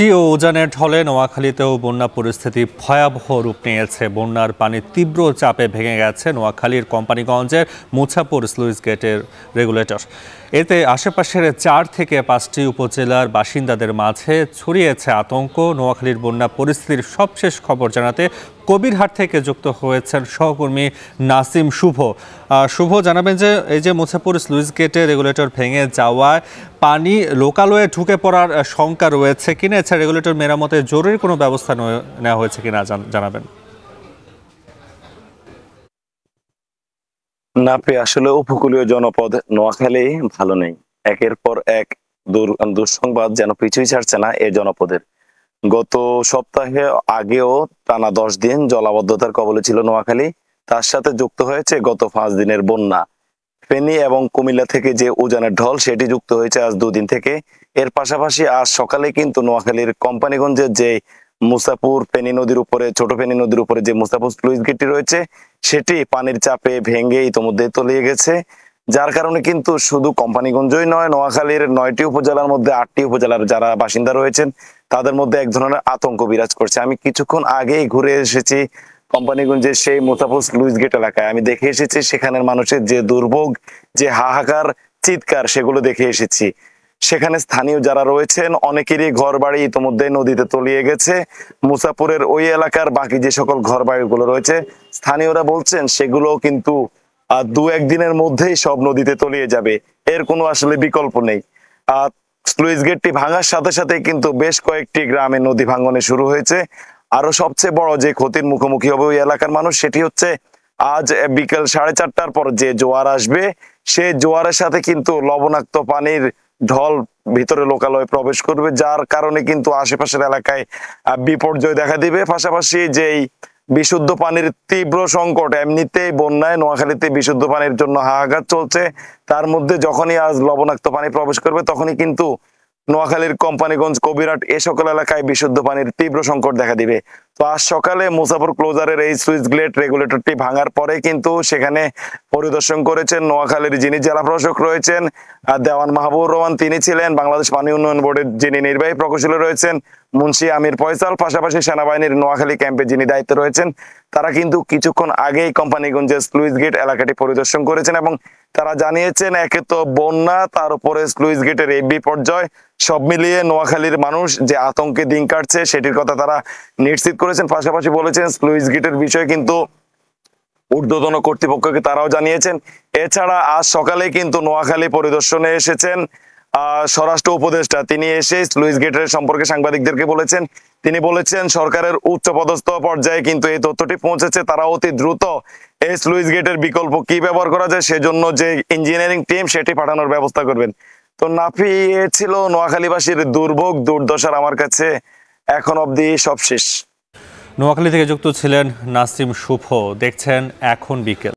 বৃষ্টি ও উজানের ঢলে নোয়াখালীতেও বন্যা পরিস্থিতি ভয়াবহ রূপ নিয়েছে। বন্যার পানি তীব্র চাপে ভেঙে গেছে নোয়াখালীর কোম্পানিগঞ্জের মুছাপুর স্লুইস গেটের রেগুলেটর। এতে আশেপাশের 4 থেকে 5টি উপজেলার বাসিন্দাদের মাঝে ছড়িয়েছে আতঙ্ক। নোয়াখালীর বন্যা পরিস্থিতির সবশেষ খবর জানাতে কবিরহাট থেকে যুক্ত হয়েছেন সহকর্মী নাসিম শুভ। শুভ, জানাবেন যে এই যে মুছাপুর স্লুইস গেটের রেগুলেটর ভেঙে যাওয়ায় পানি লোকালয়ে ঢুকে পড়ার শঙ্কা রয়েছে কিনা, এছাড়া রেগুলেটর মেরামতে জরুরি কোনো ব্যবস্থা নেওয়া হয়েছে কিনা জানাবেন। নাপে আসলে উপকূলীয় জনপদ নোয়াখালী ভালো নেই। একের পর এক দুঃসংবাদ যেন পিছুই ছাড়ছে না এই জনপদের। গত সপ্তাহে আগেও টানা 10 দিন জলাবদ্ধতার কবলে ছিল নোয়াখালী। তার সাথে যুক্ত হয়েছে গত 5 দিনের বন্যা। ফেনী এবং কুমিল্লা থেকে যে উজানের ঢল সেটি যুক্ত হয়েছে আজ 2 দিন থেকে। এর পাশাপাশি আজ সকালে কিন্তু নোয়াখালীর কোম্পানিগঞ্জের যে মুছাপুর ফেনী নদীর উপরে, ছোট ফেনী নদীর উপরে যে মুছাপুর স্লুইস গেটটি রয়েছে সেটি পানির চাপে ভেঙে ইতোমধ্যে তলিয়ে গেছে। যার কারণে কিন্তু শুধু কোম্পানিগঞ্জই নয়, নোয়াখালীর 9টি উপজেলার মধ্যে 8টি উপজেলার যারা বাসিন্দা রয়েছেন তাদের মধ্যে এক ধরনের আতঙ্ক বিরাজ করছে। আমি কিছুক্ষণ আগেই ঘুরে এসেছি কোম্পানিগঞ্জের সেই মুছাপুর স্লুইস গেট এলাকায়। আমি দেখে এসেছি সেখানের মানুষের যে দুর্ভোগ, যে হাহাকার চিৎকার, সেগুলো দেখে এসেছি। সেখানে স্থানীয় যারা রয়েছেন অনেকেরই ঘর বাড়ি ইতোমধ্যে নদীতে তলিয়ে গেছে। মুছাপুরের ওই এলাকার বাকি যে সকল ঘর বাড়িগুলো রয়েছে স্থানীয়রা বলছেন সেগুলো কিন্তু 2-1 দিনের মধ্যেই সব নদীতে তলিয়ে যাবে, এর কোনো আসলে বিকল্প নেই। স্লুইস গেটটি ভাঙার সাথে সাথে কিন্তু বেশ কয়েকটি গ্রামে নদী ভাঙনে শুরু হয়েছে। আরো সবচেয়ে বড় যে ক্ষতির মুখোমুখি হবে ওই এলাকার মানুষ সেটি হচ্ছে আজ বিকেল 4:30টার পর যে জোয়ার আসবে সেই জোয়ারের সাথে কিন্তু লবণাক্ত পানির ঢল ভিতরে লোকালয়ে প্রবেশ করবে, যার কারণে কিন্তু আশেপাশের এলাকায় বিপর্যয় দেখা দিবে। পাশাপাশি যেই বিশুদ্ধ পানির তীব্র সংকট, এমনিতেই বন্যায় নোয়াখালীতে বিশুদ্ধ পানির জন্য হাহাকার চলছে, তার মধ্যে যখনই আজ লবণাক্ত পানি প্রবেশ করবে তখনই কিন্তু নোয়াখালীর কোম্পানিগঞ্জ, কবিরহাট এ সকল এলাকায় বিশুদ্ধ পানির তীব্র সংকট দেখা দিবে। তো আজ সকালে মুছাপুর ক্লোজারের এই সুইচ গেট রেগুলেটরটি ভাঙার পরে কিন্তু সেখানে পরিদর্শন করেছেন নোয়াখালীর যিনি জেলা প্রশাসক রয়েছেন দেওয়ান মাহবুবুর রহমান, তিনি ছিলেন। বাংলাদেশ পানি উন্নয়ন বোর্ডের যিনি নির্বাহী প্রকৌশলী রয়েছেন মুন্সি আমির ফয়সাল, পাশাপাশি সেনাবাহিনীর নোয়াখালী ক্যাম্পে যিনি দায়িত্বে রয়েছেন, তারা কিন্তু কিছুক্ষণ আগেই কোম্পানিগঞ্জের স্লুইস গেট এলাকাটি পরিদর্শন করেছেন এবং তারা জানিয়েছেন একে তো বন্যা, তার উপরে স্লুইস গেটের এই বিপর্যয়, সব মিলিয়ে নোয়াখালীর মানুষ যে আতঙ্কে দিন কাটছে সেটির কথা তারা নিশ্চিত করেছেন। পাশাপাশি বলেছেন স্লুইস গেটের বিষয়ে কিন্তু ঊর্ধ্বতন কর্তৃপক্ষকে তারাও জানিয়েছেন। এছাড়া আজ সকালে কিন্তু নোয়াখালী পরিদর্শনে এসেছেন স্বরাষ্ট্র উপদেষ্টা। তিনি এসে স্লুইস গেটের সম্পর্কে সাংবাদিকদেরকে বলেছেন, তিনি বলেছেন সরকারের উচ্চপদস্থ পর্যায়ে কিন্তু এই তথ্যটি পৌঁছেছে, তারা অতি দ্রুত এই স্লুইস গেটের বিকল্প কি ব্যবহার করা যায় সেজন্য যে ইঞ্জিনিয়ারিং টিম সেটি পাঠানোর ব্যবস্থা করবেন। তো নাফি, এ ছিল নোয়াখালীবাসীর দুর্ভোগ দুর্দশার আমার কাছে এখন অবধি সব শেষ। নোয়াখালী থেকে যুক্ত ছিলেন নাসিম শুভ। দেখছেন এখন বিকেল।